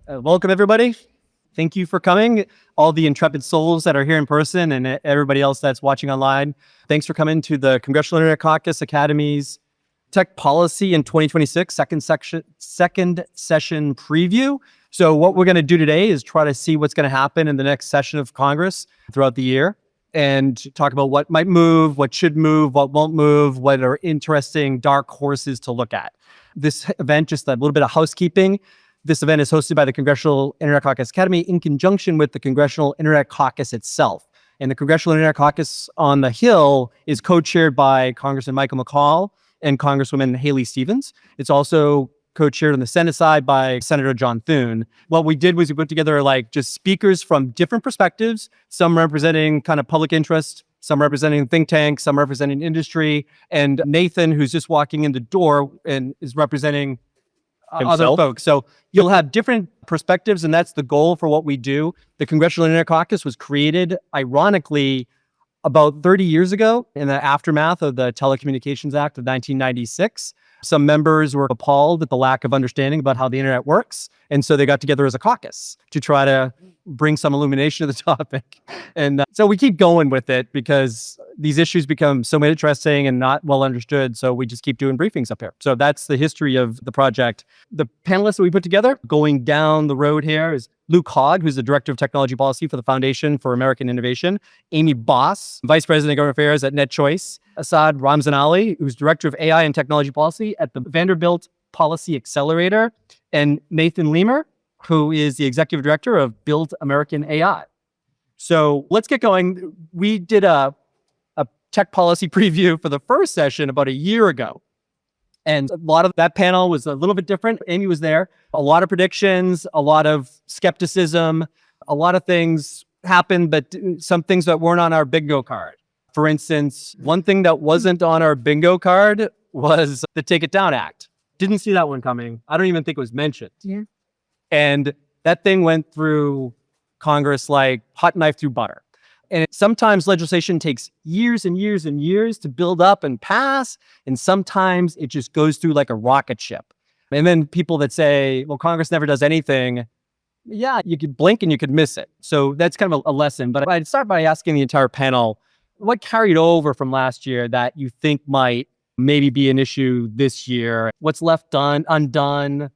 Welcome, everybody. Thank you for coming. All the intrepid souls that are here in person and everybody else that's watching online. Thanks for coming to the Congressional Internet Caucus Academy's Tech Policy in 2026 second session preview. So what we're going to do today is try to see what's going to happen in the next session of Congress throughout the year and talk about what might move, what should move, what won't move, what are interesting dark horses to look at. This event, just a little bit of housekeeping. This event is hosted by the Congressional Internet Caucus Academy in conjunction with the Congressional Internet Caucus itself. And the Congressional Internet Caucus on the Hill is co-chaired by Congressman Michael McCall and Congresswoman Haley Stevens. It's also co-chaired on the Senate side by Senator John Thune. What we did was we put together just speakers from different perspectives, some representing kind of public interest, some representing think tanks, some representing industry, and Nathan, who's just walking in the door and is representing other folks. So you'll have different perspectives, and that's the goal for what we do. The Congressional Internet Caucus was created, ironically, about 30 years ago in the aftermath of the Telecommunications Act of 1996. Some members were appalled at the lack of understanding about how the internet works. And so they got together as a caucus to try to bring some illumination to the topic. And so we keep going with it because these issues become so interesting and not well understood. So we just keep doing briefings up here. So that's the history of the project. The panelists that we put together going down the road here is Luke Hogg, who's the Director of Technology Policy for the Foundation for American Innovation, Amy Boss, Vice President of Government Affairs at NetChoice, Asad Ramzanali, who's Director of AI and Technology Policy at the Vanderbilt Policy Accelerator, and Nathan Leamer, who is the Executive Director of Build American AI. So let's get going. We did a tech policy preview for the first session about a year ago. And a lot of that panel was a little bit different. Amy was there. A lot of predictions, a lot of skepticism, a lot of things happened, but some things that weren't on our bingo card. For instance, one thing that wasn't on our bingo card was the Take It Down Act. Didn't see that one coming. I don't even think it was mentioned. Yeah. And that thing went through Congress like hot knife through butter. And sometimes legislation takes years and years and years to build up and pass. And sometimes it just goes through like a rocket ship. And then people that say, well, Congress never does anything. Yeah, you could blink and you could miss it. So that's kind of a lesson. But I'd start by asking the entire panel, what carried over from last year that you think might maybe be an issue this year? What's left undone?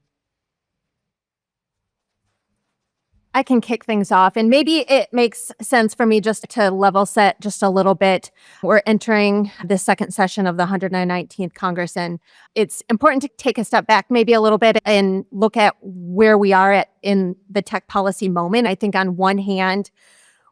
I can kick things off, and maybe it makes sense for me just to level set just a little bit. We're entering the second session of the 119th Congress, and it's important to take a step back maybe a little bit and look at where we are at in the tech policy moment. I think on one hand,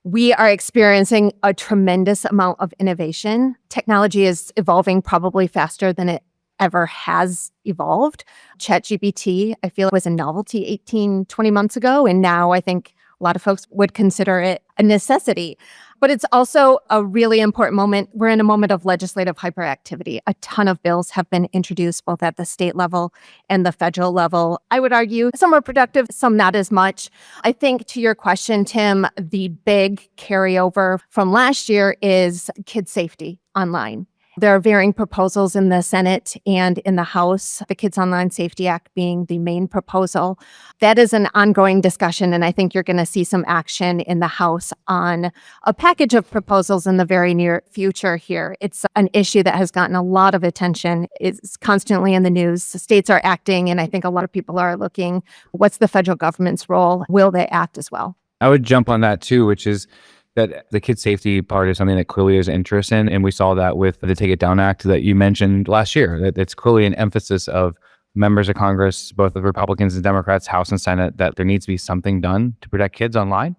we are experiencing a tremendous amount of innovation. Technology is evolving probably faster than it ever has evolved. ChatGPT, I feel, was a novelty 18, 20 months ago. And now I think a lot of folks would consider it a necessity. But it's also a really important moment. We're in a moment of legislative hyperactivity. A ton of bills have been introduced both at the state level and the federal level. I would argue some are productive, some not as much. I think to your question, Tim, the big carryover from last year is kid safety online. There are varying proposals in the Senate and in the House, the Kids Online Safety Act being the main proposal. That is an ongoing discussion, and I think you're going to see some action in the House on a package of proposals in the very near future here. It's an issue that has gotten a lot of attention. It's constantly in the news. The states are acting, and I think a lot of people are looking, what's the federal government's role? Will they act as well? I would jump on that too, which is that the kid safety part is something that clearly there's interest in. And we saw that with the Take It Down Act that you mentioned last year. That it's clearly an emphasis of members of Congress, both the Republicans and Democrats, House and Senate, that there needs to be something done to protect kids online.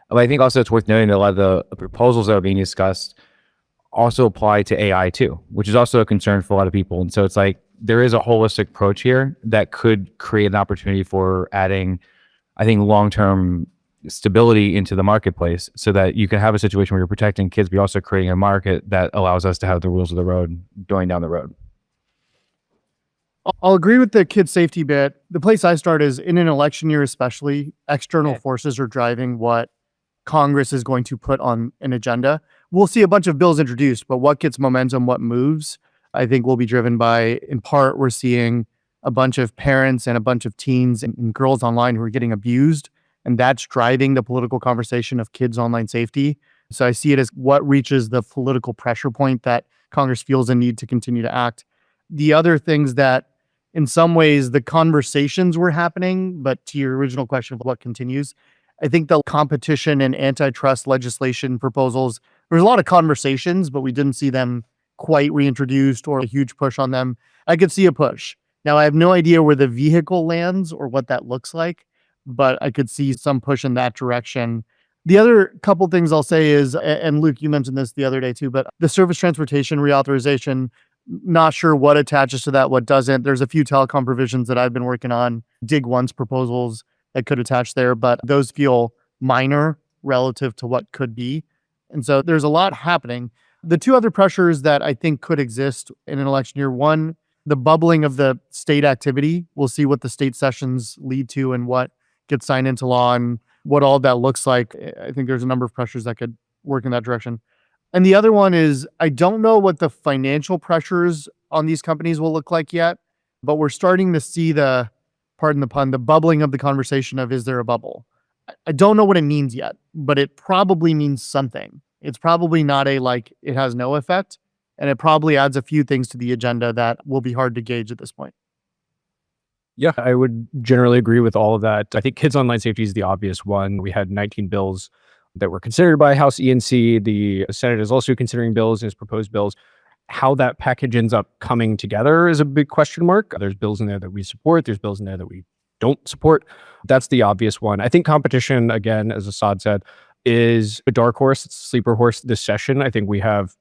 But I think also it's worth noting that a lot of the proposals that are being discussed also apply to AI too, which is also a concern for a lot of people. And so it's like there is a holistic approach here that could create an opportunity for adding, I think, long-term stability into the marketplace so that you can have a situation where you're protecting kids, but you're also creating a market that allows us to have the rules of the road going down the road. I'll agree with the kid safety bit. The place I start is in an election year, especially, external forces are driving what Congress is going to put on an agenda. We'll see a bunch of bills introduced, but what gets momentum, what moves, I think will be driven by, in part, we're seeing a bunch of parents and a bunch of teens and girls online who are getting abused. And that's driving the political conversation of kids' online safety. So I see it as what reaches the political pressure point that Congress feels a need to continue to act. The other things that, in some ways, the conversations were happening, but to your original question of what continues, I think the competition and antitrust legislation proposals, there was a lot of conversations, but we didn't see them quite reintroduced or a huge push on them. I could see a push. Now, I have no idea where the vehicle lands or what that looks like, but I could see some push in that direction. The other couple things I'll say is, and Luke, you mentioned this the other day too, but the surface transportation reauthorization, not sure what attaches to that, what doesn't. There's a few telecom provisions that I've been working on, dig once proposals that could attach there, but those feel minor relative to what could be. And so there's a lot happening. The two other pressures that I think could exist in an election year, one, the bubbling of the state activity. We'll see what the state sessions lead to and what gets signed into law and what all that looks like. I think there's a number of pressures that could work in that direction. And the other one is, I don't know what the financial pressures on these companies will look like yet, but we're starting to see the, pardon the pun, the bubbling of the conversation of, is there a bubble? I don't know what it means yet, but it probably means something. It's probably not a, like, it has no effect. And it probably adds a few things to the agenda that will be hard to gauge at this point. Yeah, I would generally agree with all of that. I think kids online safety is the obvious one. We had 19 bills that were considered by House E&C. The Senate is also considering bills and has proposed bills. How that package ends up coming together is a big question mark. There's bills in there that we support. There's bills in there that we don't support. That's the obvious one. I think competition, again, as Asad said, is a dark horse. It's a sleeper horse this session. I think we have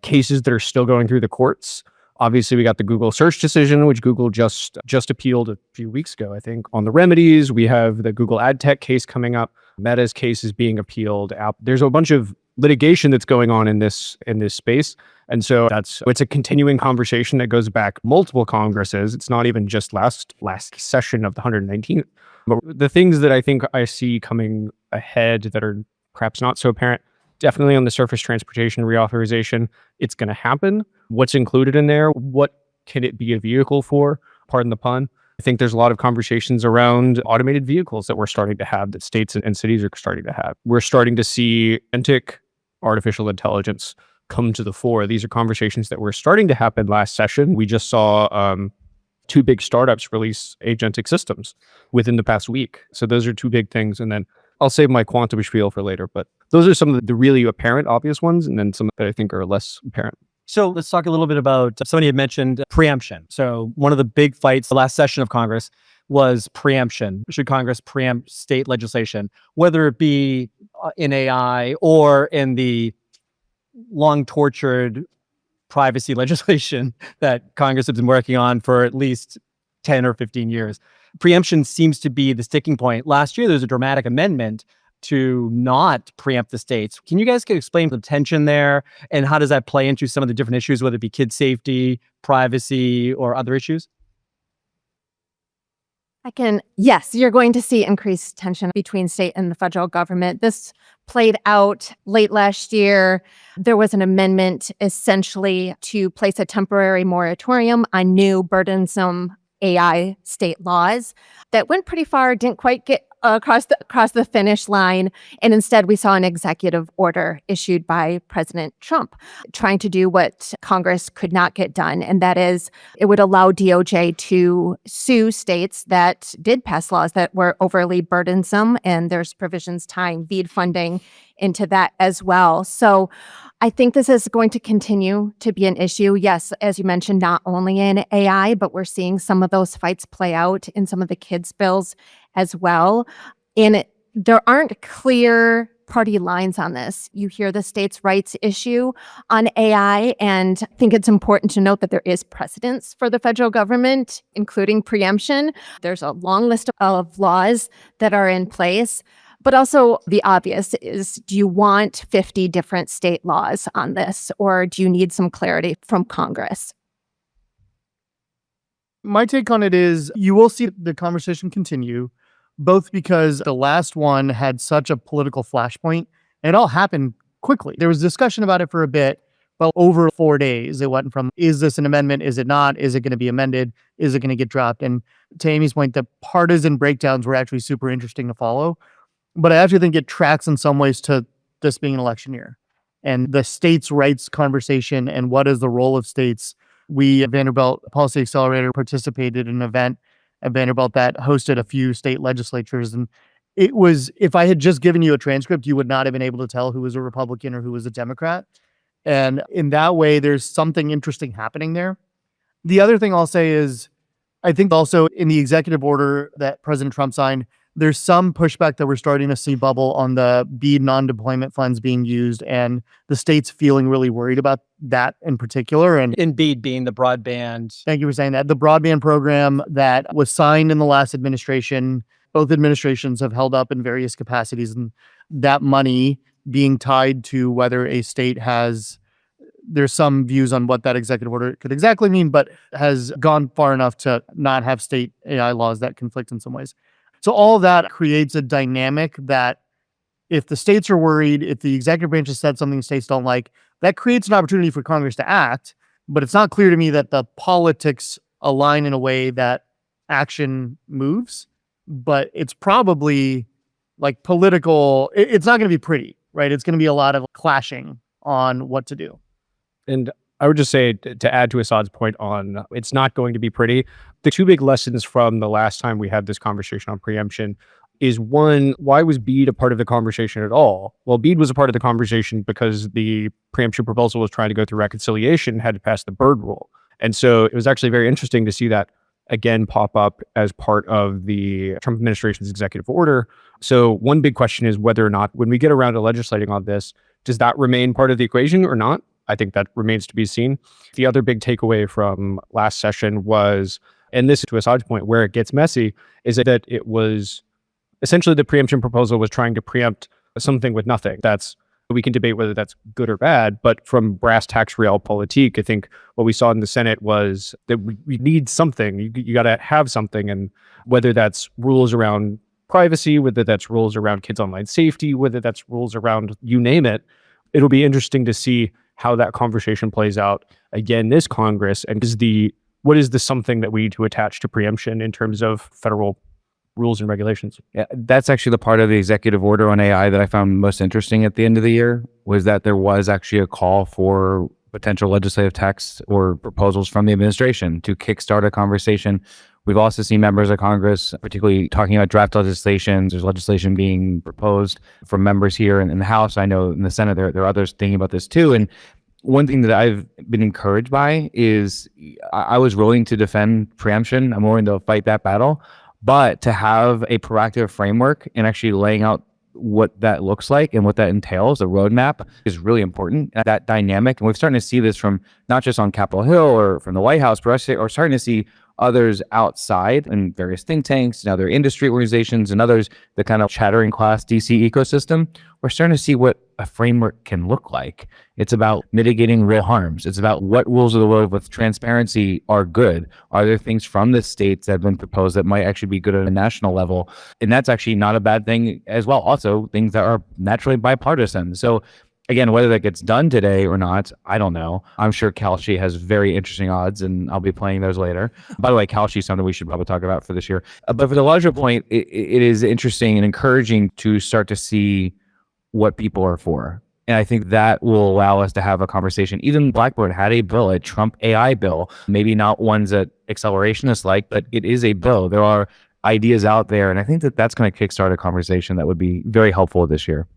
cases that are still going through the courts. Obviously, we got the Google search decision, which Google just appealed a few weeks ago, I think, on the remedies. We have the Google ad tech case coming up. Meta's case is being appealed. There's a bunch of litigation that's going on in this space. And so it's a continuing conversation that goes back multiple Congresses. It's not even just last session of the 119th. But the things that I think I see coming ahead that are perhaps not so apparent, definitely on the surface transportation reauthorization, it's going to happen. What's included in there? What can it be a vehicle for? Pardon the pun. I think there's a lot of conversations around automated vehicles that we're starting to have, that states and cities are starting to have. We're starting to see agentic artificial intelligence come to the fore. These are conversations that were starting to happen last session. We just saw two big startups release agentic systems within the past week. So those are two big things. And then I'll save my quantum spiel for later, but those are some of the really apparent, obvious ones, and then some that I think are less apparent. So let's talk a little bit about, somebody had mentioned preemption. So one of the big fights the last session of Congress was preemption. Should Congress preempt state legislation, whether it be in AI or in the long tortured privacy legislation that Congress has been working on for at least 10 or 15 years. Preemption seems to be the sticking point. Last year, there was a dramatic amendment to not preempt the states. Can you guys explain the tension there and how does that play into some of the different issues, whether it be kid safety, privacy, or other issues? Yes, you're going to see increased tension between state and the federal government. This played out late last year. There was an amendment essentially to place a temporary moratorium on new burdensome AI state laws that went pretty far, didn't quite get across the finish line. And instead, we saw an executive order issued by President Trump trying to do what Congress could not get done. And that is, it would allow DOJ to sue states that did pass laws that were overly burdensome. And there's provisions tying VEAD funding into that as well. So I think this is going to continue to be an issue. Yes, as you mentioned, not only in AI, but we're seeing some of those fights play out in some of the kids' bills as well. And there aren't clear party lines on this. You hear the states' rights issue on AI, and I think it's important to note that there is precedence for the federal government, including preemption. There's a long list of laws that are in place. But also the obvious is, do you want 50 different state laws on this, or do you need some clarity from Congress? My take on it is you will see the conversation continue, both because the last one had such a political flashpoint, and it all happened quickly. There was discussion about it for a bit, But over 4 days, it went from, is this an amendment? Is it not? Is it going to be amended? Is it going to get dropped? And to Amy's point, the partisan breakdowns were actually super interesting to follow. But I actually think it tracks in some ways to this being an election year and the states' rights conversation and what is the role of states. We at Vanderbilt Policy Accelerator participated in an event at Vanderbilt that hosted a few state legislatures. And it was, if I had just given you a transcript, you would not have been able to tell who was a Republican or who was a Democrat. And in that way, there's something interesting happening there. The other thing I'll say is, I think also in the executive order that President Trump signed, there's some pushback that we're starting to see bubble on the BEAD non-deployment funds being used and the states feeling really worried about that in particular. And In BEAD being the broadband. thank you for saying that. The broadband program that was signed in the last administration, both administrations have held up in various capacities, and that money being tied to whether a state has, there's some views on what that executive order could exactly mean, but has gone far enough to not have state AI laws that conflict in some ways. So all of that creates a dynamic that if the states are worried, if the executive branch has said something states don't like, that creates an opportunity for Congress to act. But it's not clear to me that the politics align in a way that action moves. But it's probably like political, it's not going to be pretty, right? It's going to be a lot of clashing on what to do. And I would just say, to add to Asad's point on it's not going to be pretty, the two big lessons from the last time we had this conversation on preemption is, one, why was BEAD a part of the conversation at all? Well, BEAD was a part of the conversation because the preemption proposal was trying to go through reconciliation, had to pass the Byrd rule. And so it was actually very interesting to see that again pop up as part of the Trump administration's executive order. So one big question is whether or not, when we get around to legislating on this, does that remain part of the equation or not? I think that remains to be seen. The other big takeaway from last session was, and this to Asad's point, where it gets messy, is that it was essentially the preemption proposal was trying to preempt something with nothing. We can debate whether that's good or bad, but from brass tacks realpolitik, I think what we saw in the Senate was that we need something. You got to have something, and whether that's rules around privacy, whether that's rules around kids' online safety, whether that's rules around you name it, it'll be interesting to see how that conversation plays out again this Congress, and what is the something that we need to attach to preemption in terms of federal rules and regulations. Yeah, that's actually the part of the executive order on AI that I found most interesting at the end of the year, was that there was actually a call for potential legislative texts or proposals from the administration to kickstart a conversation. We've also seen members of Congress, particularly talking about draft legislation. There's legislation being proposed from members here in the House. I know in the Senate, there are others thinking about this too. And one thing that I've been encouraged by is I was willing to defend preemption. I'm willing to fight that battle. But to have a proactive framework and actually laying out what that looks like and what that entails, a roadmap, is really important. And that dynamic, and we're starting to see this from not just on Capitol Hill or from the White House, but we're starting to see others outside in various think tanks and other industry organizations and others, the kind of chattering class DC ecosystem. We're starting to see what a framework can look like. It's about mitigating real harms. It's about what rules of the road with transparency are good. Are there things from the states that have been proposed that might actually be good at a national level? And that's actually not a bad thing as well. Also, things that are naturally bipartisan. So again, whether that gets done today or not, I don't know. I'm sure Kalshi has very interesting odds, and I'll be playing those later. By the way, Kalshi is something we should probably talk about for this year. But for the larger point, it is interesting and encouraging to start to see what people are for. And I think that will allow us to have a conversation. Even Blackboard had a bill, a Trump AI bill, maybe not ones that accelerationists like, but it is a bill. There are ideas out there. And I think that that's going to kickstart a conversation that would be very helpful this year.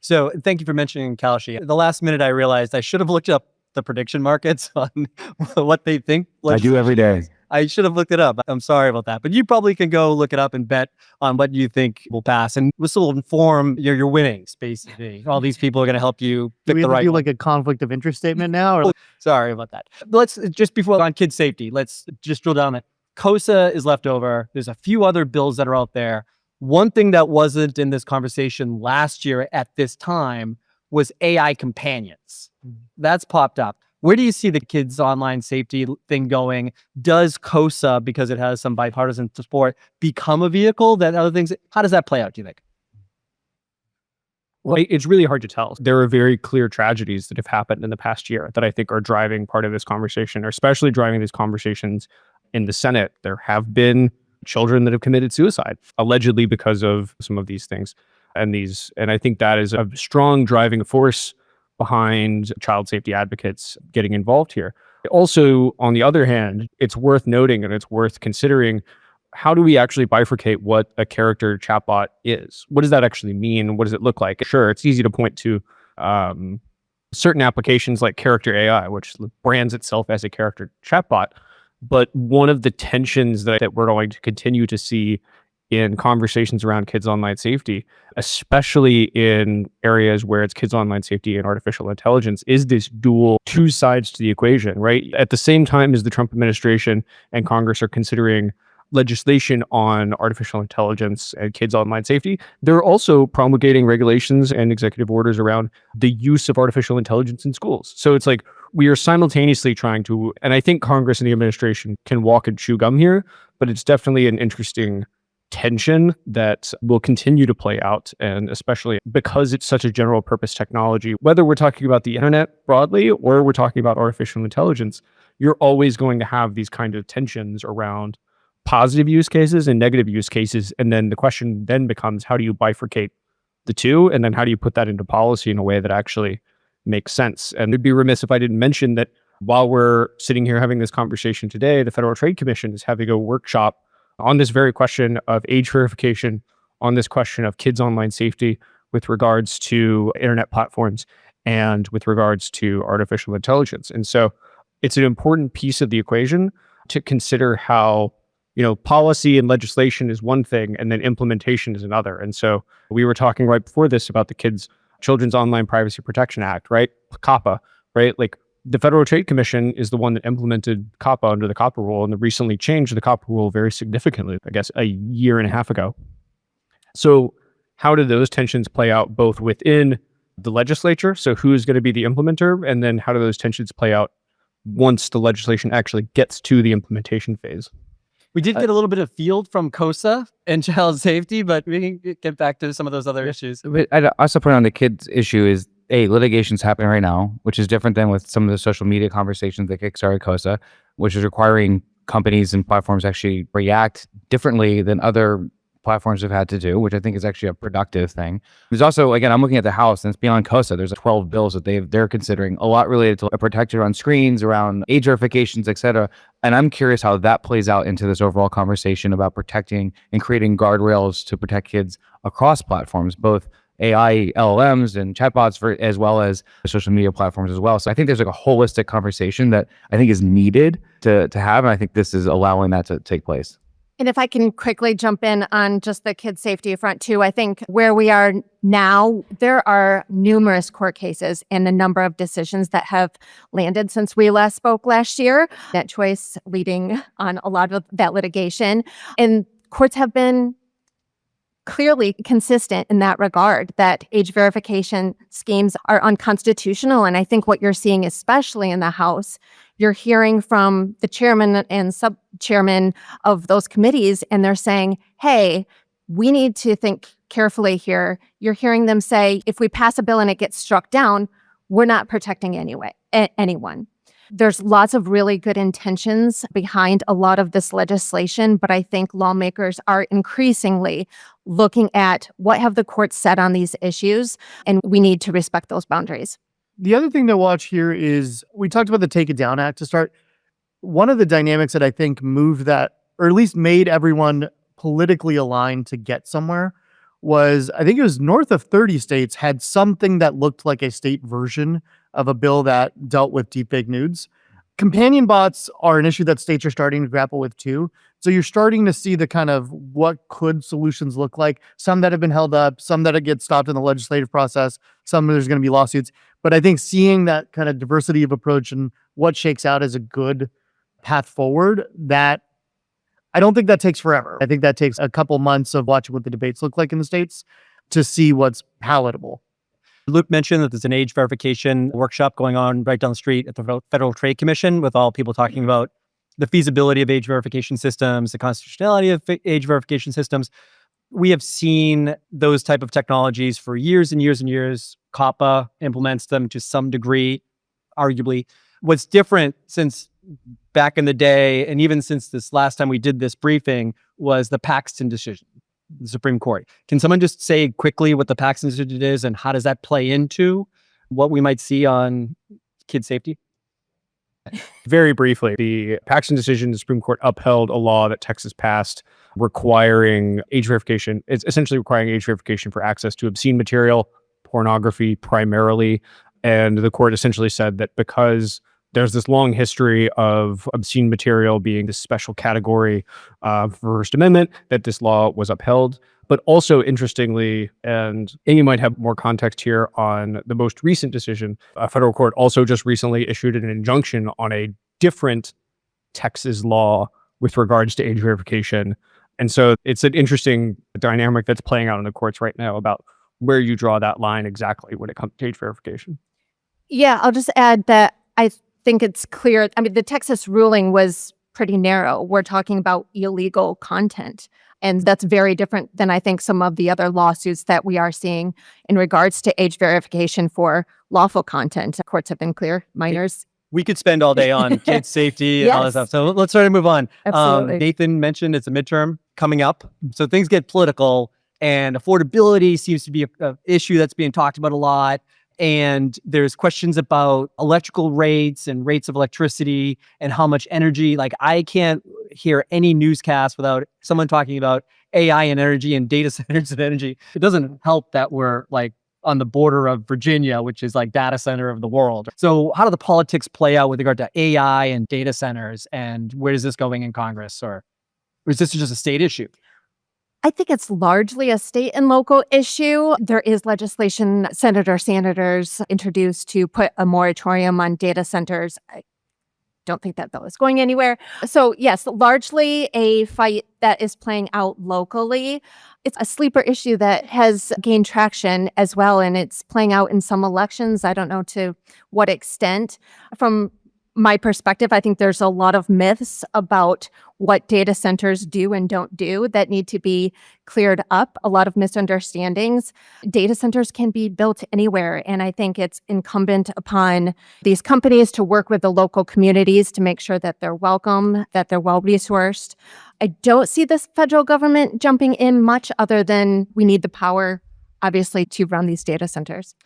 So thank you for mentioning Kalshi. The last minute I realized I should have looked up the prediction markets on what they think. I do every day. I should have looked it up. I'm sorry about that. But you probably can go look it up and bet on what you think will pass. And this will inform your winnings, basically. All these people are going to help you pick Do we the right do one. like a conflict of interest statement now? Or Sorry about that. Let's just before on kid safety, let's just drill down that. COSA is left over. There's a few other bills that are out there. One thing that wasn't in this conversation last year at this time was AI companions. That's popped up. Where do you see the kids' online safety thing going? Does COSA, because it has some bipartisan support, become a vehicle that other things? How does that play out, do you think? Well, it's really hard to tell. There are very clear tragedies that have happened in the past year that I think are driving part of this conversation, or especially driving these conversations in the Senate. There have been children that have committed suicide, allegedly because of some of these things. And I think that is a strong driving force behind child safety advocates getting involved here. Also, on the other hand, it's worth noting and it's worth considering, how do we actually bifurcate what a character chatbot is? What does that actually mean? What does it look like? Sure, it's easy to point to certain applications like Character AI, which brands itself as a character chatbot. But one of the tensions that we're going to continue to see in conversations around kids' online safety, especially in areas where it's kids' online safety and artificial intelligence, is this dual two sides to the equation, right? At the same time as the Trump administration and Congress are considering legislation on artificial intelligence and kids' online safety, they're also promulgating regulations and executive orders around the use of artificial intelligence in schools. So it's like we are simultaneously trying to, and I think Congress and the administration can walk and chew gum here, but it's definitely an interesting tension that will continue to play out, and especially because it's such a general purpose technology, whether we're talking about the internet broadly or we're talking about artificial intelligence, you're always going to have these kind of tensions around positive use cases and negative use cases. And then the question then becomes, how do you bifurcate the two? And then how do you put that into policy in a way that actually makes sense? And it'd be remiss if I didn't mention that while we're sitting here having this conversation today, the Federal Trade Commission is having a workshop on this very question of age verification, on this question of kids' online safety with regards to internet platforms and with regards to artificial intelligence. And so it's an important piece of the equation to consider how, policy and legislation is one thing and then implementation is another. And so we were talking right before this about the Children's Online Privacy Protection Act, right? COPPA, right? Like the Federal Trade Commission is the one that implemented COPPA under the COPPA rule, and they recently changed the COPPA rule very significantly, I guess, a year and a half ago. So how do those tensions play out both within the legislature? So who's going to be the implementer? And then how do those tensions play out once the legislation actually gets to the implementation phase? We did get a little bit of field from COSA and child safety, but we can get back to some of those other issues. But I'd also point on the kids issue is, litigation's happening right now, which is different than with some of the social media conversations that kickstarted COSA, which is requiring companies and platforms actually react differently than other platforms have had to do, which I think is actually a productive thing. There's also, again, I'm looking at the House, and it's beyond COSA. There's 12 bills that they're considering, a lot related to protection on screens, around age verifications, et cetera. And I'm curious how that plays out into this overall conversation about protecting and creating guardrails to protect kids across platforms, both AI, LLMs, and chatbots, as well as social media platforms as well. So I think there's like a holistic conversation that I think is needed to have, and I think this is allowing that to take place. And if I can quickly jump in on just the kid safety front too, I think where we are now, there are numerous court cases and a number of decisions that have landed since we last spoke last year. NetChoice leading on a lot of that litigation. And courts have been clearly consistent in that regard, that age verification schemes are unconstitutional. And I think what you're seeing, especially in the House, you're hearing from the chairman and sub-chairman of those committees, and they're saying, hey, we need to think carefully here. You're hearing them say, if we pass a bill and it gets struck down, we're not protecting anyone. There's lots of really good intentions behind a lot of this legislation, but I think lawmakers are increasingly looking at what have the courts said on these issues, and we need to respect those boundaries. The other thing to watch here is, we talked about the Take It Down Act to start. One of the dynamics that I think moved that, or at least made everyone politically aligned to get somewhere, was, I think it was north of 30 states had something that looked like a state version of a bill that dealt with deepfake nudes. Companion bots are an issue that states are starting to grapple with too. So you're starting to see the kind of what could solutions look like. Some that have been held up, some that get stopped in the legislative process, some there's going to be lawsuits. But I think seeing that kind of diversity of approach and what shakes out as a good path forward, that I don't think that takes forever. I think that takes a couple months of watching what the debates look like in the states to see what's palatable. Luke mentioned that there's an age verification workshop going on right down the street at the Federal Trade Commission with all people talking about the feasibility of age verification systems, the constitutionality of age verification systems. we have seen those type of technologies for years and years and years. COPPA implements them to some degree, arguably. What's different since back in the day, and even since this last time we did this briefing, was the Paxton decision, the Supreme Court. Can someone just say quickly what the Paxton decision is and how does that play into what we might see on kid safety? Very briefly, the Paxton decision, the Supreme Court upheld a law that Texas passed requiring age verification. It's essentially requiring age verification for access to obscene material, pornography primarily. And the court essentially said that because there's this long history of obscene material being this special category for First Amendment, that this law was upheld. But also, interestingly, and Amy might have more context here on the most recent decision, a federal court also just recently issued an injunction on a different Texas law with regards to age verification. And so it's an interesting dynamic that's playing out in the courts right now about where you draw that line exactly when it comes to age verification. Yeah, I'll just add that I think it's clear. I mean, the Texas ruling was pretty narrow. We're talking about illegal content. And that's very different than I think some of the other lawsuits that we are seeing in regards to age verification for lawful content. Courts have been clear. Minors. We could spend all day on kid safety and all that Yes. stuff. So let's try to move on. Absolutely. Nathan mentioned it's a midterm coming up. So things get political and affordability seems to be an issue that's being talked about a lot. And there's questions about electrical rates and rates of electricity and how much energy. Like I can't hear any newscast without someone talking about AI and energy and data centers and energy. It doesn't help that we're like on the border of Virginia, which is like data center of the world. So how do the politics play out with regard to AI and data centers? And where is this going in Congress? Or is this just a state issue? I think it's largely a state and local issue. There is legislation senators introduced to put a moratorium on data centers. I don't think that bill is going anywhere. So yes, largely a fight that is playing out locally. It's a sleeper issue that has gained traction as well, and it's playing out in some elections. I don't know to what extent. From my perspective, I think there's a lot of myths about what data centers do and don't do that need to be cleared up, a lot of misunderstandings. Data centers can be built anywhere, and I think it's incumbent upon these companies to work with the local communities to make sure that they're welcome, that they're well-resourced. I don't see this federal government jumping in much other than we need the power, obviously, to run these data centers.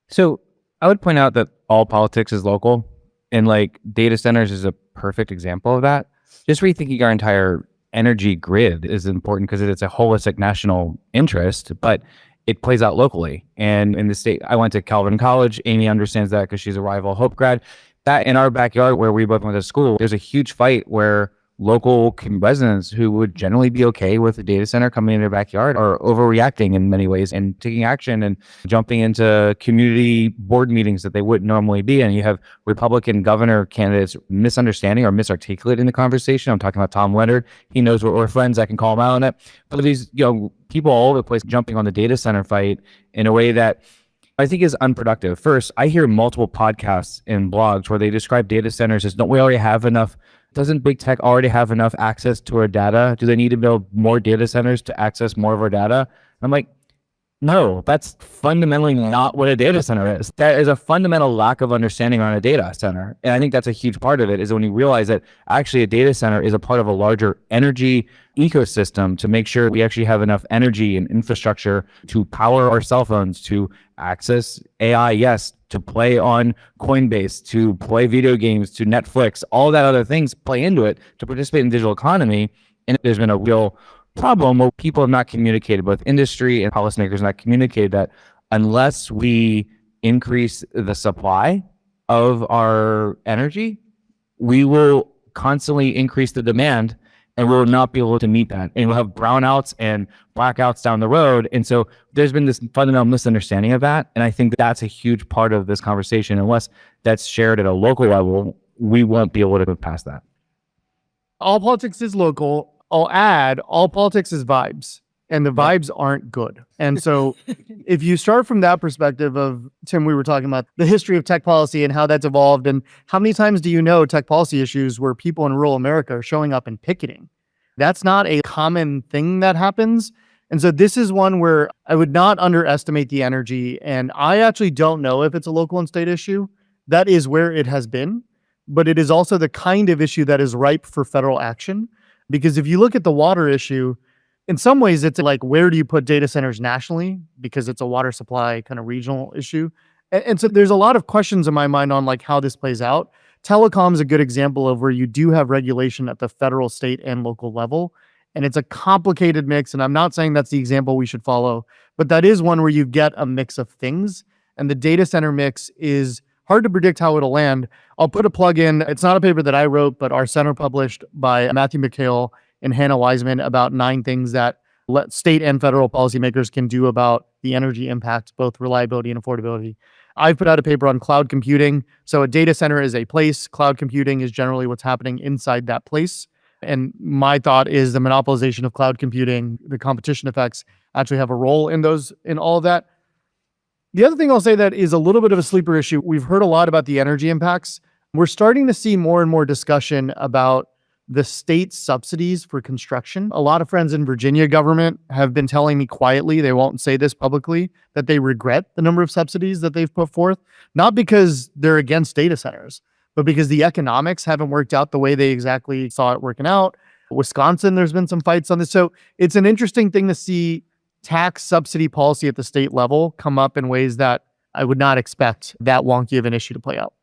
So I would point out that all politics is local. And like data centers is a perfect example of that. Just rethinking our entire energy grid is important because it's a holistic national interest, but it plays out locally. And in the state, I went to Calvin College. Amy understands that because she's a rival Hope grad. That in our backyard where we both went to school, there's a huge fight where local residents who would generally be okay with a data center coming in their backyard are overreacting in many ways and taking action and jumping into community board meetings that they wouldn't normally be. And you have Republican governor candidates misunderstanding or misarticulating the conversation. I'm talking about Tom Leonard. He knows we're friends. I can call him out on it. But these people all over the place jumping on the data center fight in a way that I think is unproductive. First, I hear multiple podcasts and blogs where they describe data centers as, don't we already have enough? Doesn't big tech already have enough access to our data? Do they need to build more data centers to access more of our data? I'm like, no, that's fundamentally not what a data center is. That is a fundamental lack of understanding around a data center. And I think that's a huge part of it, is when you realize that actually a data center is a part of a larger energy ecosystem to make sure we actually have enough energy and infrastructure to power our cell phones, to access AI, yes, to play on Coinbase, to play video games, to Netflix, all that other things play into it to participate in the digital economy. And there's been a real problem where people have not communicated, both industry and policymakers have not communicated that unless we increase the supply of our energy, we will constantly increase the demand and we will not be able to meet that. And we'll have brownouts and blackouts down the road. And so there's been this fundamental misunderstanding of that. And I think that's a huge part of this conversation. Unless that's shared at a local level, we won't be able to move past that. All politics is local. I'll add, all politics is vibes, and the vibes aren't good. And so if you start from that perspective of, Tim, we were talking about the history of tech policy and how that's evolved, and how many times do you know tech policy issues where people in rural America are showing up and picketing? That's not a common thing that happens. And so this is one where I would not underestimate the energy. And I actually don't know if it's a local and state issue. That is where it has been. But it is also the kind of issue that is ripe for federal action. Because if you look at the water issue, in some ways, it's like, where do you put data centers nationally? Because it's a water supply kind of regional issue. And so there's a lot of questions in my mind on like how this plays out. Telecom is a good example of where you do have regulation at the federal, state, and local level. And it's a complicated mix. And I'm not saying that's the example we should follow, but that is one where you get a mix of things. And the data center mix is hard to predict how it'll land. I'll put a plug in. It's not a paper that I wrote, but our center published by Matthew McHale and Hannah Wiseman about 9 things that state and federal policymakers can do about the energy impact, both reliability and affordability. I've put out a paper on cloud computing. So a data center is a place. Cloud computing is generally what's happening inside that place. And my thought is the monopolization of cloud computing, the competition effects actually have a role in all of that. The other thing I'll say that is a little bit of a sleeper issue. We've heard a lot about the energy impacts. We're starting to see more and more discussion about the state subsidies for construction. A lot of friends in Virginia government have been telling me quietly, they won't say this publicly, that they regret the number of subsidies that they've put forth, not because they're against data centers, but because the economics haven't worked out the way they exactly saw it working out. Wisconsin, there's been some fights on this. So it's an interesting thing to see tax subsidy policy at the state level come up in ways that I would not expect that wonky of an issue to play out.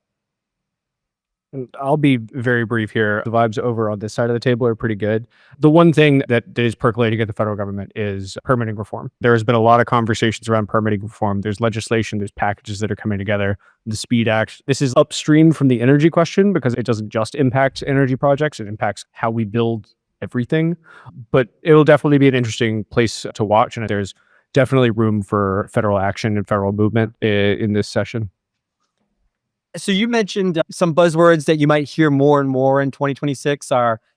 And I'll be very brief here. The vibes over on this side of the table are pretty good. The one thing that is percolating at the federal government is permitting reform. There has been a lot of conversations around permitting reform. There's legislation, there's packages that are coming together. The SPEED Act. This is upstream from the energy question because it doesn't just impact energy projects. It impacts how we build everything. But it'll definitely be an interesting place to watch. And there's definitely room for federal action and federal movement in this session. So you mentioned some buzzwords that you might hear more and more in 2026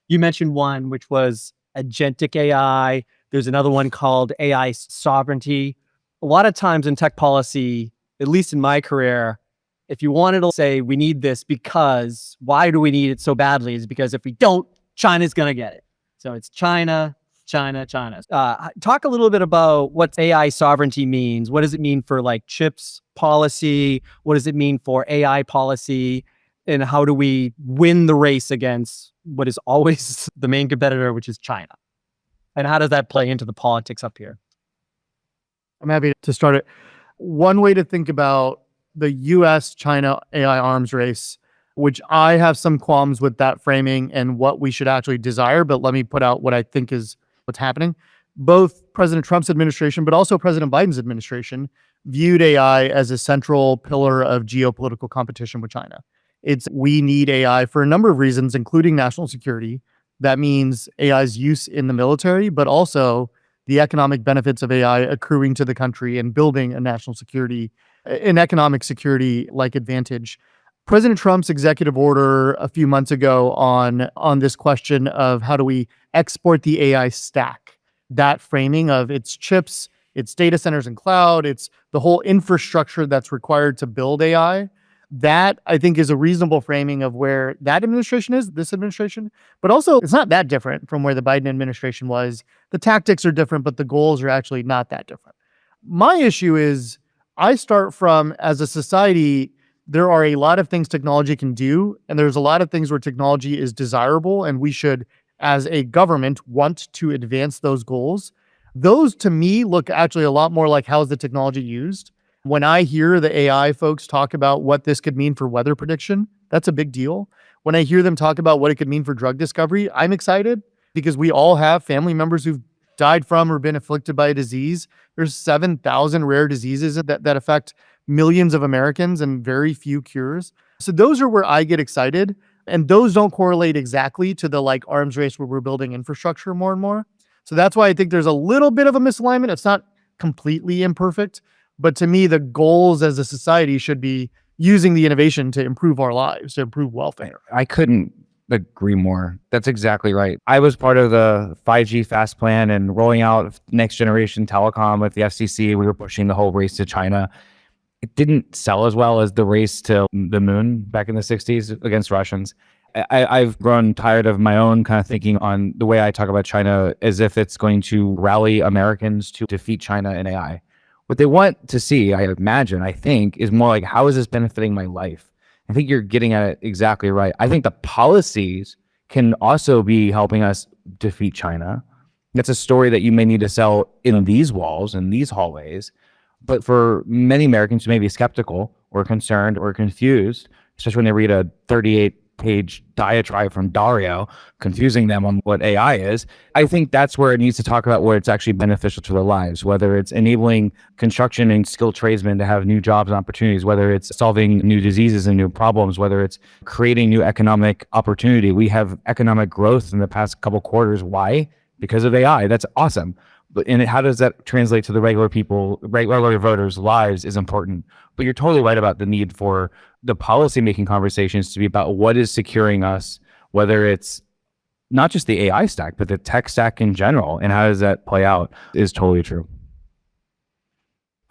you mentioned one, which was agentic AI. There's another one called AI sovereignty. A lot of times in tech policy, at least in my career, if you wanted to say we need this because why do we need it so badly is because if we don't, China's going to get it. So it's China. Talk a little bit about what AI sovereignty means. What does it mean for like chips policy? What does it mean for AI policy? And how do we win the race against what is always the main competitor, which is China? And how does that play into the politics up here? I'm happy to start it. One way to think about the US-China AI arms race, which I have some qualms with that framing and what we should actually desire, but let me put out what I think is what's happening. Both President Trump's administration, but also President Biden's administration viewed AI as a central pillar of geopolitical competition with China. We need AI for a number of reasons, including national security. That means AI's use in the military, but also the economic benefits of AI accruing to the country and building a national security, an economic security like advantage. President Trump's executive order a few months ago on this question of how do we export the AI stack, that framing of its chips, its data centers and cloud, it's the whole infrastructure that's required to build AI. That I think is a reasonable framing of where that administration is, this administration, but also it's not that different from where the Biden administration was. The tactics are different, but the goals are actually not that different. My issue is I start from, as a society, there are a lot of things technology can do, and there's a lot of things where technology is desirable, and we should, as a government, want to advance those goals. Those, to me, look actually a lot more like how's the technology used. When I hear the AI folks talk about what this could mean for weather prediction, that's a big deal. When I hear them talk about what it could mean for drug discovery, I'm excited because we all have family members who've died from or been afflicted by a disease. There's 7,000 rare diseases that affect millions of Americans and very few cures. So those are where I get excited. And those don't correlate exactly to the like arms race where we're building infrastructure more and more. So that's why I think there's a little bit of a misalignment. It's not completely imperfect, but to me, the goals as a society should be using the innovation to improve our lives, to improve welfare. I couldn't agree more. That's exactly right. I was part of the 5G fast plan and rolling out next generation telecom with the FCC. We were pushing the whole race to China. It didn't sell as well as the race to the moon back in the 60s against Russians. I've grown tired of my own kind of thinking on the way I talk about China as if it's going to rally Americans to defeat China in AI. What they want to see, I imagine, I think, is more like, how is this benefiting my life? I think you're getting at it exactly right. I think the policies can also be helping us defeat China. That's a story that you may need to sell in these walls, in these hallways. But for many Americans who may be skeptical or concerned or confused, especially when they read a 38-page diatribe from Dario confusing them on what AI is, I think that's where it needs to talk about where it's actually beneficial to their lives, whether it's enabling construction and skilled tradesmen to have new jobs and opportunities, whether it's solving new diseases and new problems, whether it's creating new economic opportunity. We have economic growth in the past couple quarters. Why? Because of AI. That's awesome. But how does that translate to the regular voters' lives is important. But you're totally right about the need for the policymaking conversations to be about what is securing us, whether it's not just the AI stack, but the tech stack in general, and how does that play out is totally true.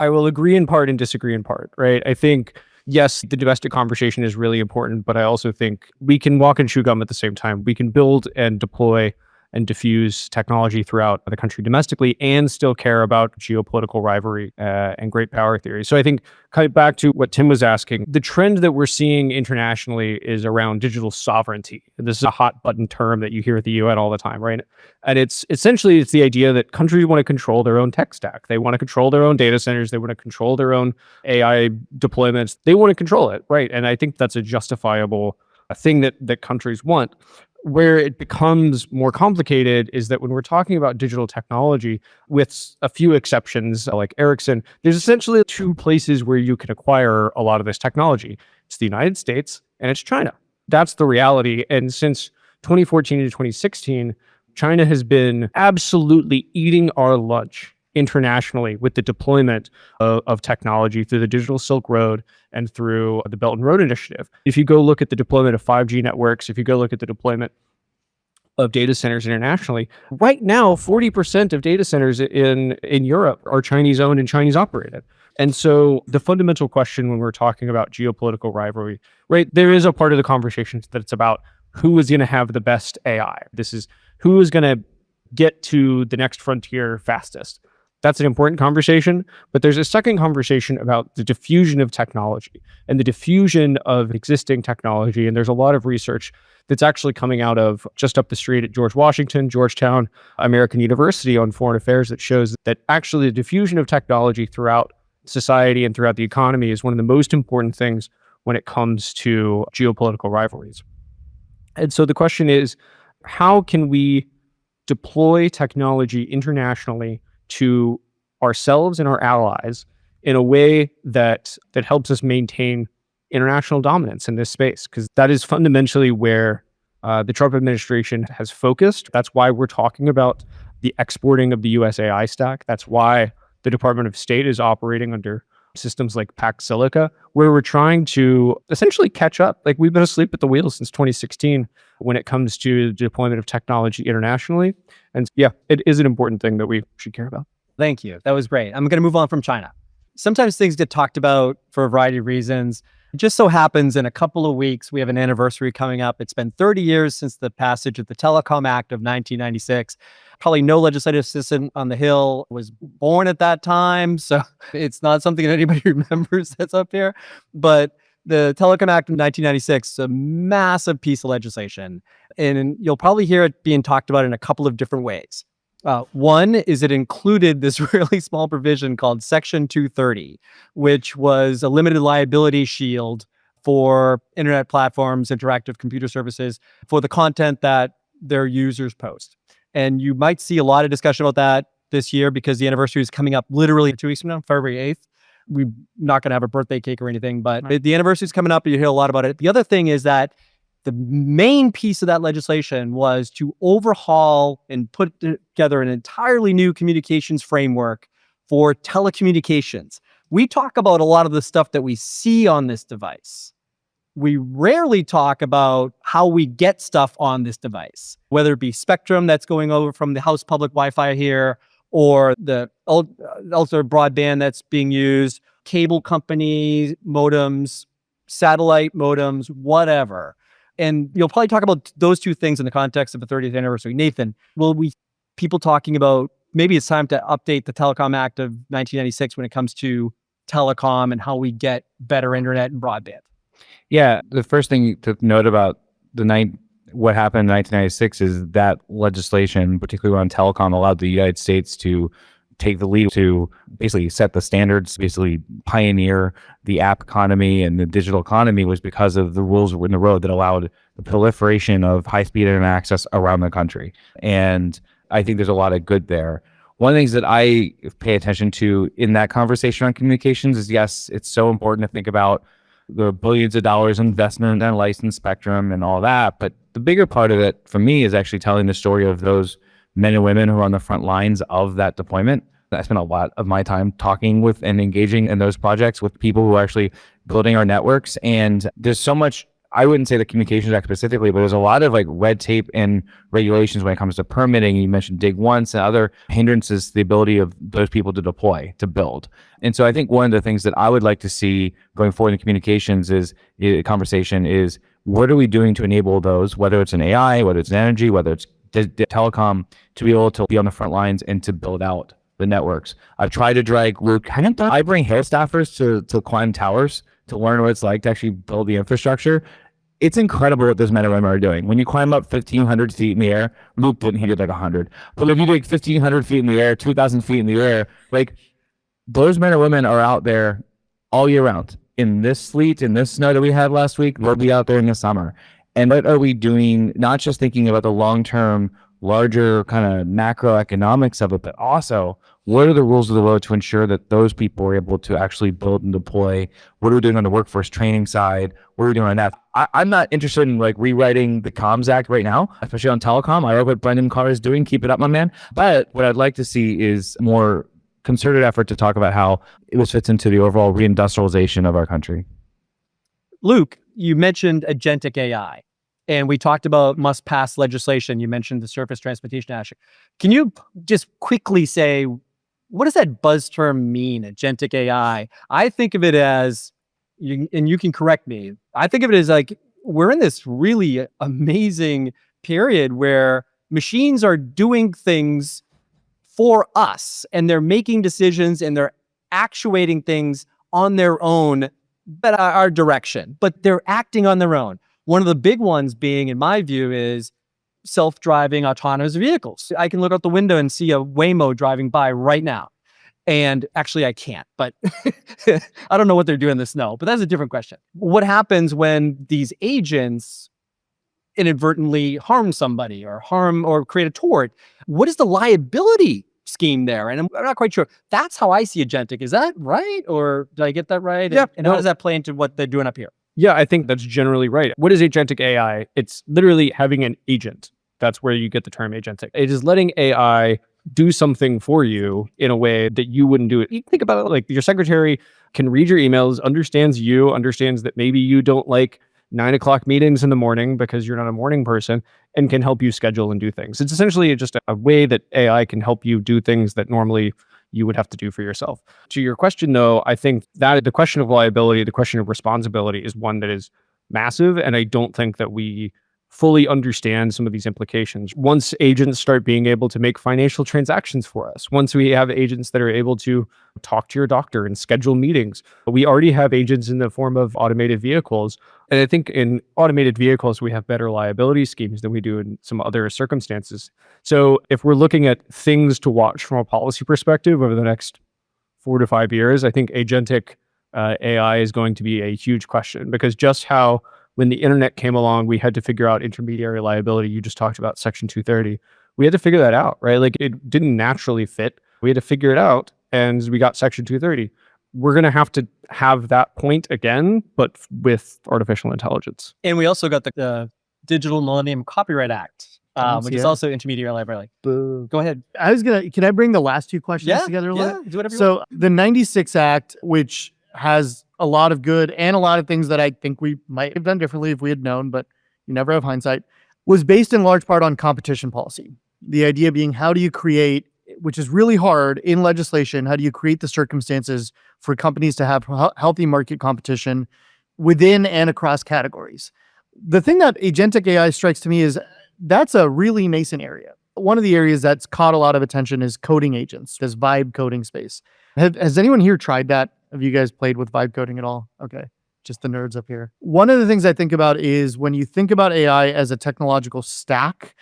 I will agree in part and disagree in part, right? I think, yes, the domestic conversation is really important, but I also think we can walk and chew gum at the same time. We can build and deploy and diffuse technology throughout the country domestically and still care about geopolitical rivalry and great power theory. So I think, coming back to what Tim was asking, the trend that we're seeing internationally is around digital sovereignty. This is a hot button term that you hear at the UN all the time, right? And it's essentially the idea that countries want to control their own tech stack. They want to control their own data centers. They want to control their own AI deployments. They want to control it, right? And I think that's a justifiable thing that countries want. Where it becomes more complicated is that when we're talking about digital technology, with a few exceptions like Ericsson, there's essentially two places where you can acquire a lot of this technology. It's the United States and it's China. That's the reality. And since 2014 to 2016, China has been absolutely eating our lunch internationally with the deployment of technology through the Digital Silk Road and through the Belt and Road Initiative. If you go look at the deployment of 5G networks, if you go look at the deployment of data centers internationally, right now, 40% of data centers in Europe are Chinese owned and Chinese operated. And so the fundamental question when we're talking about geopolitical rivalry, right, there is a part of the conversation that it's about who is going to have the best AI. This is who is going to get to the next frontier fastest. That's an important conversation, but there's a second conversation about the diffusion of technology and the diffusion of existing technology. And there's a lot of research that's actually coming out of just up the street at Georgetown American University on foreign affairs that shows that actually the diffusion of technology throughout society and throughout the economy is one of the most important things when it comes to geopolitical rivalries. And so the question is, how can we deploy technology internationally to ourselves and our allies in a way that helps us maintain international dominance in this space? Because that is fundamentally where the Trump administration has focused. That's why we're talking about the exporting of the US AI stack. That's why the Department of State is operating under systems like Pax Silica, where we're trying to essentially catch up. Like, we've been asleep at the wheel since 2016 when it comes to the deployment of technology internationally. And yeah, it is an important thing that we should care about. Thank you. That was great. I'm going to move on from China. Sometimes things get talked about for a variety of reasons. It just so happens in a couple of weeks, we have an anniversary coming up. It's been 30 years since the passage of the Telecom Act of 1996. Probably no legislative assistant on the Hill was born at that time, so it's not something that anybody remembers that's up here. But the Telecom Act of 1996 is a massive piece of legislation, and you'll probably hear it being talked about in a couple of different ways. One is it included this really small provision called Section 230, which was a limited liability shield for internet platforms, interactive computer services, for the content that their users post. And you might see a lot of discussion about that this year because the anniversary is coming up literally 2 weeks from now, February 8th. We're not going to have a birthday cake or anything, but the anniversary is coming up and you hear a lot about it. The other thing is that the main piece of that legislation was to overhaul and put together an entirely new communications framework for telecommunications. We talk about a lot of the stuff that we see on this device. We rarely talk about how we get stuff on this device, whether it be spectrum that's going over from the house public Wi-Fi here, or the ultra broadband that's being used, cable companies, modems, satellite modems, whatever. And you'll probably talk about those two things in the context of the 30th anniversary. Nathan, people talking about maybe it's time to update the Telecom Act of 1996 when it comes to telecom and how we get better internet and broadband? Yeah, the first thing to note about what happened in 1996 is that legislation, particularly around telecom, allowed the United States to take the lead to basically set the standards, basically pioneer the app economy and the digital economy, was because of the rules in the road that allowed the proliferation of high-speed internet access around the country. And I think there's a lot of good there. One of the things that I pay attention to in that conversation on communications is, yes, it's so important to think about the billions of dollars investment and licensed spectrum and all that. But the bigger part of it for me is actually telling the story of those men and women who are on the front lines of that deployment. I spent a lot of my time talking with and engaging in those projects with people who are actually building our networks. And there's so much, I wouldn't say the Communications Act specifically, but there's a lot of like red tape and regulations when it comes to permitting. You mentioned dig once and other hindrances to the ability of those people to deploy, to build. And so I think one of the things that I would like to see going forward in communications is what are we doing to enable those, whether it's in AI, whether it's in energy, whether it's telecom, to be able to be on the front lines and to build out the networks. I've tried to drag Luke. I bring hair staffers to climb towers to learn what it's like to actually build the infrastructure. It's incredible what those men and women are doing. When you climb up 1,500 feet in the air, Luke didn't hit it like 100. But if you take 1,500 feet in the air, 2,000 feet in the air, like those men and women are out there all year round. In this sleet, in this snow that we had last week, they'll be out there in the summer. And what are we doing, not just thinking about the long-term, larger kind of macroeconomics of it, but also what are the rules of the road to ensure that those people are able to actually build and deploy? What are we doing on the workforce training side? What are we doing on that? I'm not interested in like rewriting the Comms Act right now, especially on telecom. I love what Brendan Carr is doing. Keep it up, my man. But what I'd like to see is more concerted effort to talk about how it fits into the overall reindustrialization of our country. Luke, you mentioned agentic AI. And we talked about must-pass legislation. You mentioned the Surface Transportation Act. Can you just quickly say, what does that buzz term mean, agentic AI? I think of it as, and you can correct me, I think of it as like, we're in this really amazing period where machines are doing things for us, and they're making decisions, and they're actuating things on their own, but our direction, but they're acting on their own. One of the big ones being, in my view, is self-driving autonomous vehicles. I can look out the window and see a Waymo driving by right now. And actually I can't, but I don't know what they're doing in the snow, but that's a different question. What happens when these agents inadvertently harm somebody or create a tort? What is the liability scheme there? And I'm not quite sure. That's how I see agentic. Is that right? Or did I get that right? Yeah. And how does that play into what they're doing up here? Yeah, I think that's generally right. What is agentic AI? It's literally having an agent. That's where you get the term agentic. It is letting AI do something for you in a way that you wouldn't do it. You think about it like your secretary can read your emails, understands that maybe you don't like 9 o'clock meetings in the morning because you're not a morning person, and can help you schedule and do things. It's essentially just a way that AI can help you do things that normally you would have to do for yourself. To your question, though, I think that the question of liability, the question of responsibility is one that is massive, and I don't think that we fully understand some of these implications. Once agents start being able to make financial transactions for us, once we have agents that are able to talk to your doctor and schedule meetings, we already have agents in the form of automated vehicles. And I think in automated vehicles, we have better liability schemes than we do in some other circumstances. So if we're looking at things to watch from a policy perspective over the next 4 to 5 years, I think agentic AI is going to be a huge question, because just how when the internet came along, we had to figure out intermediary liability. You just talked about Section 230. We had to figure that out, right? Like it didn't naturally fit. We had to figure it out, and we got Section 230. We're going to have that point again, but with artificial intelligence. And we also got the Digital Millennium Copyright Act, which is also intermediary liability. Go ahead. Can I bring the last two questions together a little bit? Do whatever you want. So the 96 Act, which has a lot of good and a lot of things that I think we might have done differently if we had known, but you never have hindsight, was based in large part on competition policy. The idea being, how do you create, which is really hard in legislation, how do you create the circumstances for companies to have healthy market competition within and across categories? The thing that agentic AI strikes to me is that's a really nascent area. One of the areas that's caught a lot of attention is coding agents, this vibe coding space. Has anyone here tried that? Have you guys played with vibe coding at all? Okay, just the nerds up here. One of the things I think about is when you think about AI as a technological stack,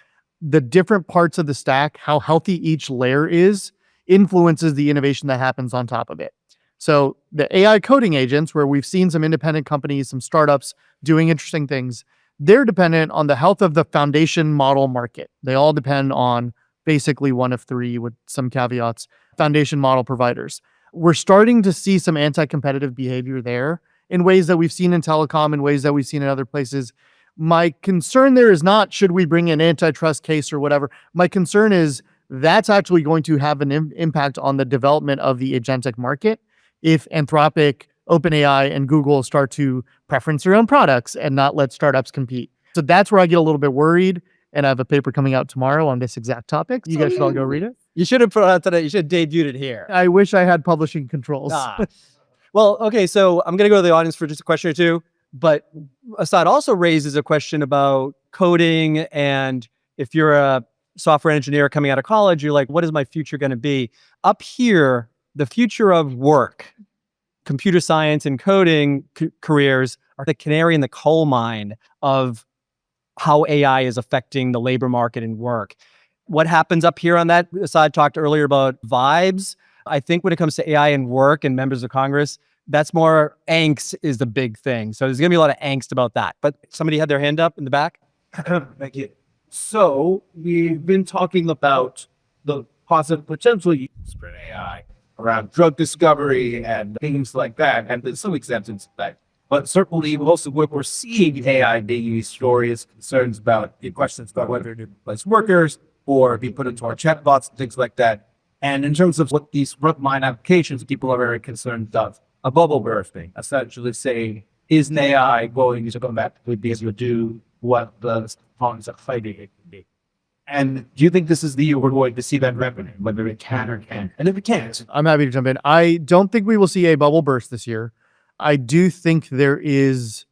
the different parts of the stack, how healthy each layer is, influences the innovation that happens on top of it. So the AI coding agents, where we've seen some independent companies, some startups doing interesting things, they're dependent on the health of the foundation model market. They all depend on basically one of three with some caveats, foundation model providers. We're starting to see some anti-competitive behavior there in ways that we've seen in telecom, in ways that we've seen in other places. My concern there is not, should we bring an antitrust case or whatever? My concern is that's actually going to have an impact on the development of the agentic market if Anthropic, OpenAI, and Google start to preference their own products and not let startups compete. So that's where I get a little bit worried. And I have a paper coming out tomorrow on this exact topic. You guys should all go read it. You should have put it out today. You should have debuted it here. I wish I had publishing controls. Well, okay, so I'm going to go to the audience for just a question or two. But Asad also raises a question about coding. And if you're a software engineer coming out of college, you're like, what is my future going to be? Up here, the future of work, computer science and coding careers are the canary in the coal mine of how AI is affecting the labor market and work. What happens up here on that? Asad talked earlier about vibes. I think when it comes to AI and work and members of Congress, that's more angst is the big thing. So there's going to be a lot of angst about that. But somebody had their hand up in the back. Thank you. So we've been talking about the positive potential use for AI around drug discovery and things like that, and there's some acceptance of that. But certainly also what we're seeing AI being used stories, concerns about the questions about whether to replace workers or be put into our chatbots and things like that. And in terms of what these frontline applications, people are very concerned of a bubble bursting, essentially saying, is an AI going to come back to be able to do what the pawns are fighting it to be? And do you think this is the year we're going to see that revenue, whether it can or can't? And if it can't, I'm happy to jump in. I don't think we will see a bubble burst this year. I do think there is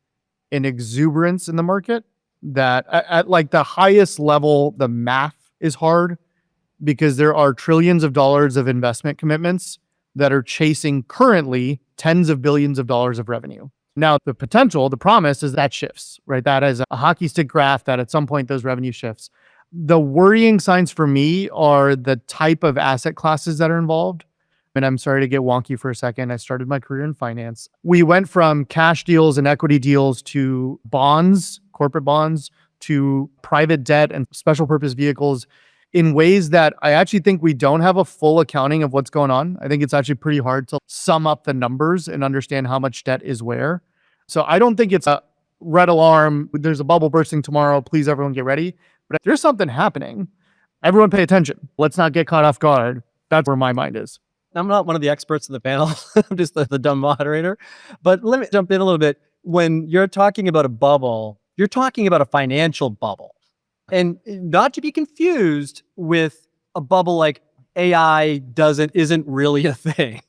an exuberance in the market that at like the highest level, the math is hard because there are trillions of dollars of investment commitments that are chasing currently tens of billions of dollars of revenue. Now, the potential, the promise is that shifts, right? That is a hockey stick graph that at some point those revenue shifts. The worrying signs for me are the type of asset classes that are involved. And I'm sorry to get wonky for a second. I started my career in finance. We went from cash deals and equity deals to bonds, corporate bonds, to private debt and special purpose vehicles in ways that I actually think we don't have a full accounting of what's going on. I think it's actually pretty hard to sum up the numbers and understand how much debt is where. So I don't think it's a red alarm. There's a bubble bursting tomorrow. Please, everyone get ready. But if there's something happening, everyone pay attention. Let's not get caught off guard. That's where my mind is. I'm not one of the experts in the panel. I'm just the dumb moderator. But let me jump in a little bit. When you're talking about a bubble, you're talking about a financial bubble. And not to be confused with a bubble like AI isn't really a thing.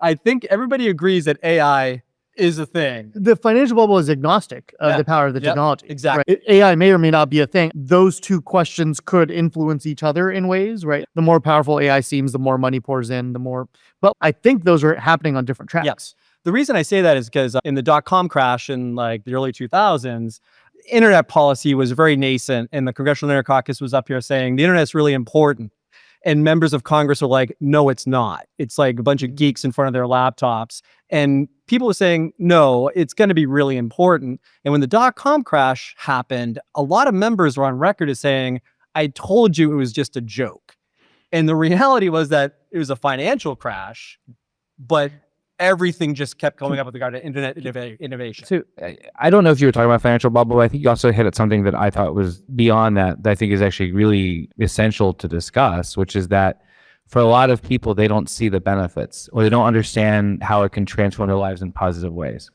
I think everybody agrees that AI is a thing. The financial bubble is agnostic of the power of the technology. Exactly. Right? AI may or may not be a thing. Those two questions could influence each other in ways, right? The more powerful AI seems, the more money pours in, the more. But I think those are happening on different tracks. Yes. The reason I say that is because in the .com crash in like the early 2000s, internet policy was very nascent, and the Congressional Caucus was up here saying the internet's really important. And members of Congress are like, no, it's not. It's like a bunch of geeks in front of their laptops. And people were saying, no, it's going to be really important. And when the .com crash happened, a lot of members were on record as saying, I told you it was just a joke. And the reality was that it was a financial crash, but everything just kept going up with regard to internet innovation. So I don't know if you were talking about financial bubble. I think you also hit at something that I thought was beyond that I think is actually really essential to discuss, which is that for a lot of people, they don't see the benefits or they don't understand how it can transform their lives in positive ways.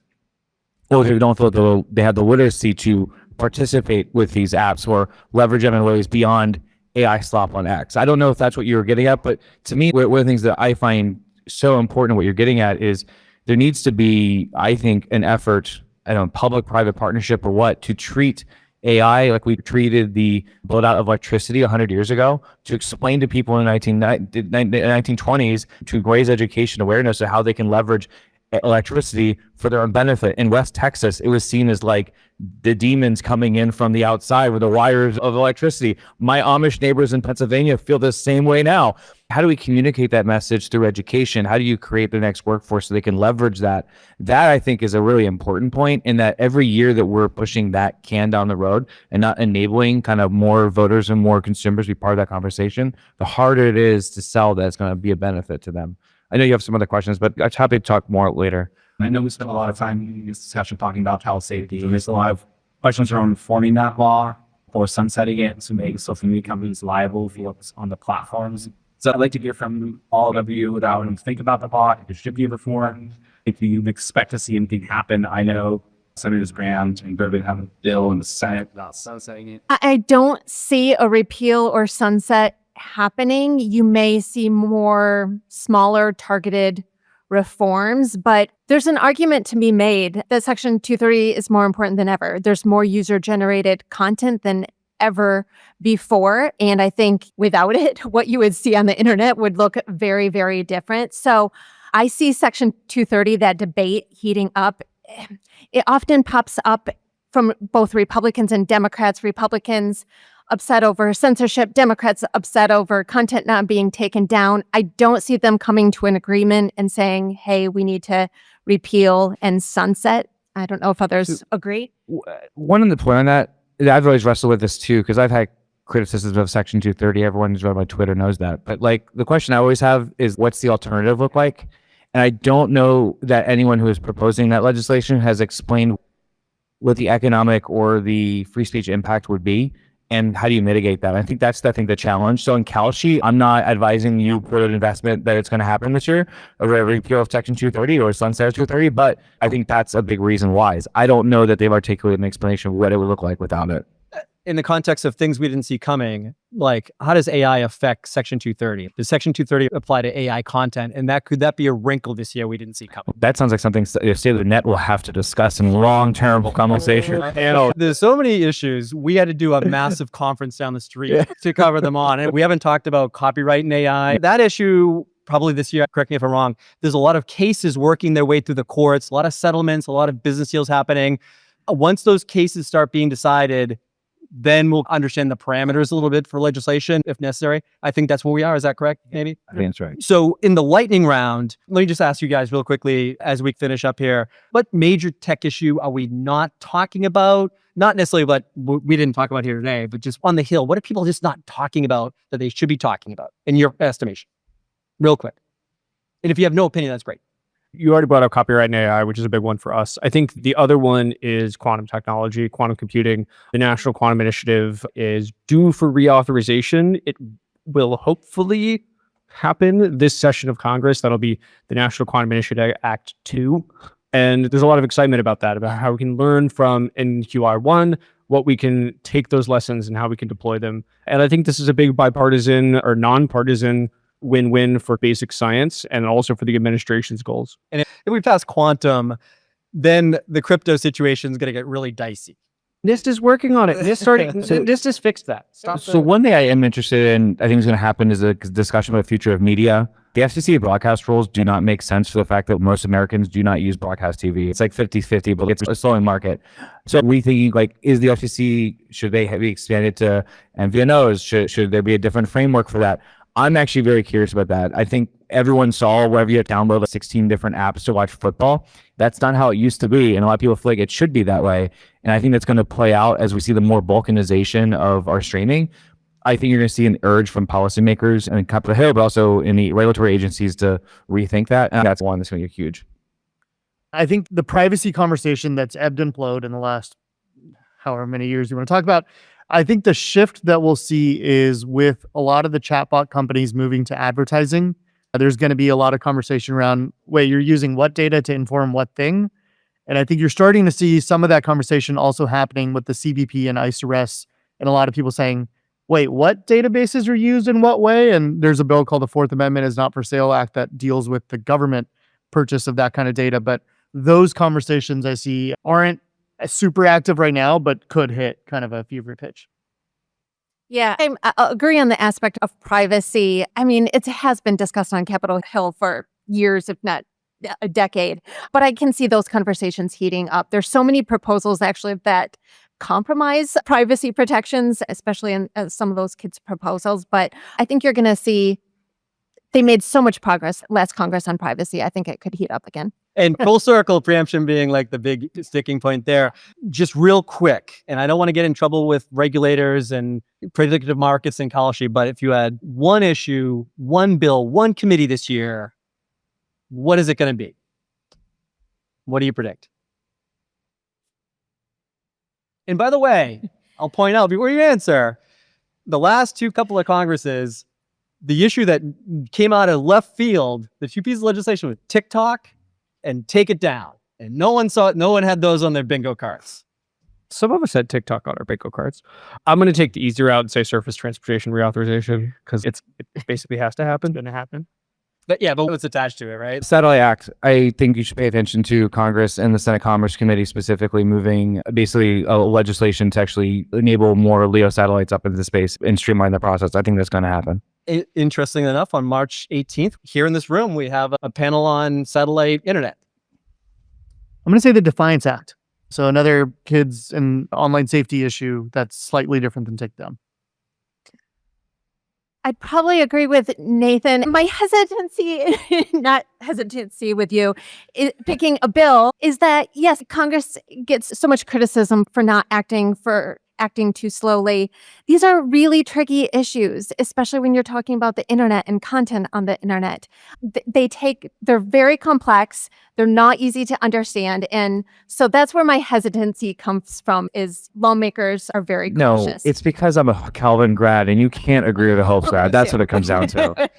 Or they don't feel they have the literacy to participate with these apps or leverage them in ways beyond AI slop on X. I don't know if that's what you were getting at, but to me, one of the things that I find so important what you're getting at is there needs to be, I think, an effort I don't know, public-private partnership or what, to treat AI like we treated the build out of electricity 100 years ago, to explain to people in the 1920s to raise education awareness of how they can leverage electricity for their own benefit. In West Texas, it was seen as like the demons coming in from the outside with the wires of electricity. My Amish neighbors in Pennsylvania feel the same way now. How do we communicate that message through education? How do you create the next workforce so they can leverage that? That, I think, is a really important point, in that every year that we're pushing that can down the road and not enabling kind of more voters and more consumers be part of that conversation, the harder it is to sell that it's going to be a benefit to them. I know you have some other questions, but I'm happy to talk more later. I know we spent a lot of time in this discussion talking about health safety, and there's a lot of questions around forming that law or sunsetting it to make social media companies liable for what's on the platforms. So I'd like to hear from all of you about when you think about the law, if it should be reformed, if you expect to see anything happen. I know Senators Graham and Durbin have a bill in the Senate about sunsetting it. I don't see a repeal or sunset happening. You may see more smaller targeted reforms, but there's an argument to be made that Section 230 is more important than ever. There's more user-generated content than ever before. And I think without it, what you would see on the internet would look very, very different. So I see Section 230, that debate heating up. It often pops up from both Republicans and Democrats. Republicans upset over censorship, Democrats upset over content not being taken down. I don't see them coming to an agreement and saying, hey, we need to repeal and sunset. I don't know if others agree. One of the point on that, I've always wrestled with this too, because I've had criticisms of Section 230. Everyone who's read my Twitter knows that. But like, the question I always have is, what's the alternative look like? And I don't know that anyone who is proposing that legislation has explained what the economic or the free speech impact would be. And how do you mitigate that? I think that's the challenge. So in Kalshi, I'm not advising you put an investment that it's going to happen this year, a repeal of Section 230 or sunset of 230, but I think that's a big reason why. I don't know that they've articulated an explanation of what it would look like without it. In the context of things we didn't see coming, like how does AI affect Section 230? Does Section 230 apply to AI content? And could that be a wrinkle this year we didn't see coming? That sounds like something State of the Net will have to discuss in long-term conversation. There's so many issues. We had to do a massive conference down the street to cover them on. And we haven't talked about copyright and AI. That issue, probably this year, correct me if I'm wrong, there's a lot of cases working their way through the courts, a lot of settlements, a lot of business deals happening. Once those cases start being decided, then we'll understand the parameters a little bit for legislation if necessary. I think that's where we are. Is that correct? Maybe? I think that's right. So in the lightning round, let me just ask you guys real quickly as we finish up here, what major tech issue are we not talking about? Not necessarily what we didn't talk about here today, but just on the Hill, what are people just not talking about that they should be talking about in your estimation? Real quick. And if you have no opinion, that's great. You already brought up copyright and AI, which is a big one for us. I think the other one is quantum technology, quantum computing. The National Quantum Initiative is due for reauthorization. It will hopefully happen this session of Congress. That'll be the National Quantum Initiative Act 2. And there's a lot of excitement about that, about how we can learn from NQR1, what we can take those lessons and how we can deploy them. And I think this is a big bipartisan or nonpartisan win-win for basic science and also for the administration's goals. And if we pass quantum, then the crypto situation is going to get really dicey. NIST is working on it. NIST has fixed that. So one thing I am interested in, I think is going to happen, is a discussion about the future of media. The FCC broadcast rules do not make sense for the fact that most Americans do not use broadcast TV. It's like 50-50, but it's a slowing market. So we thinking, like, is the FCC, should they be expanded to MVNOs? Should there be a different framework for that? I'm actually very curious about that. I think everyone saw wherever you download like 16 different apps to watch football. That's not how it used to be. And a lot of people feel like it should be that way. And I think that's going to play out as we see the more balkanization of our streaming. I think you're going to see an urge from policymakers and Capitol Hill, but also in the regulatory agencies to rethink that. And that's one that's going to get huge. I think the privacy conversation that's ebbed and flowed in the last however many years you want to talk about, I think the shift that we'll see is with a lot of the chatbot companies moving to advertising. There's going to be a lot of conversation around, wait, you're using what data to inform what thing? And I think you're starting to see some of that conversation also happening with the CBP and ICE arrests, and a lot of people saying, wait, what databases are used in what way? And there's a bill called the Fourth Amendment is Not for Sale Act that deals with the government purchase of that kind of data. But those conversations I see aren't super active right now, but could hit kind of a fever pitch. Yeah, I agree on the aspect of privacy. I mean, it has been discussed on Capitol Hill for years, if not a decade, but I can see those conversations heating up. There's so many proposals actually that compromise privacy protections, especially in some of those kids' proposals. But I think you're going to see they made so much progress last Congress on privacy. I think it could heat up again. And full circle preemption being like the big sticking point there. Just real quick, and I don't want to get in trouble with regulators and predictive markets and policy, but if you had one issue, one bill, one committee this year, what is it going to be? What do you predict? And by the way, I'll point out before you answer, the last two couple of Congresses, the issue that came out of left field, the two pieces of legislation was TikTok and take it down. And no one saw it. No one had those on their bingo cards. Some of us had TikTok on our bingo cards. I'm going to take the easy route and say surface transportation reauthorization because it basically has to happen. It's going to happen. But yeah, but what's attached to it, right? Satellite Act, I think you should pay attention to Congress and the Senate Commerce Committee specifically moving basically legislation to actually enable more LEO satellites up into space and streamline the process. I think that's going to happen. Interesting enough, on March 18th, here in this room, we have a panel on satellite internet. I'm going to say the Defiance Act. So another kids and online safety issue that's slightly different than takedown. I'd probably agree with Nathan. My hesitancy, not hesitancy with you, picking a bill is that, yes, Congress gets so much criticism for not acting too slowly. These are really tricky issues, especially when you're talking about the internet and content on the internet. They're very complex. They're not easy to understand. And so that's where my hesitancy comes from, is lawmakers are very cautious. No, it's because I'm a Calvin grad and you can't agree with a Hope grad. That's what it comes down to.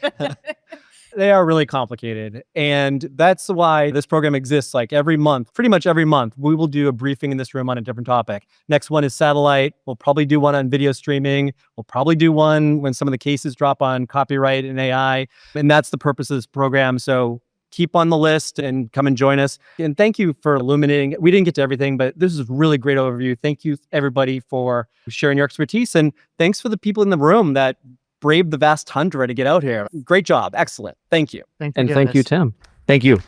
They are really complicated. And that's why this program exists. Like every month, pretty much every month, we will do a briefing in this room on a different topic. Next one is satellite. We'll probably do one on video streaming. We'll probably do one when some of the cases drop on copyright and AI. And that's the purpose of this program. So keep on the list and come and join us. And thank you for illuminating. We didn't get to everything, but this is a really great overview. Thank you, everybody, for sharing your expertise. And thanks for the people in the room that braved the vast tundra to get out here. Great job. Excellent. Thank you. And thank you, Tim. Thank you.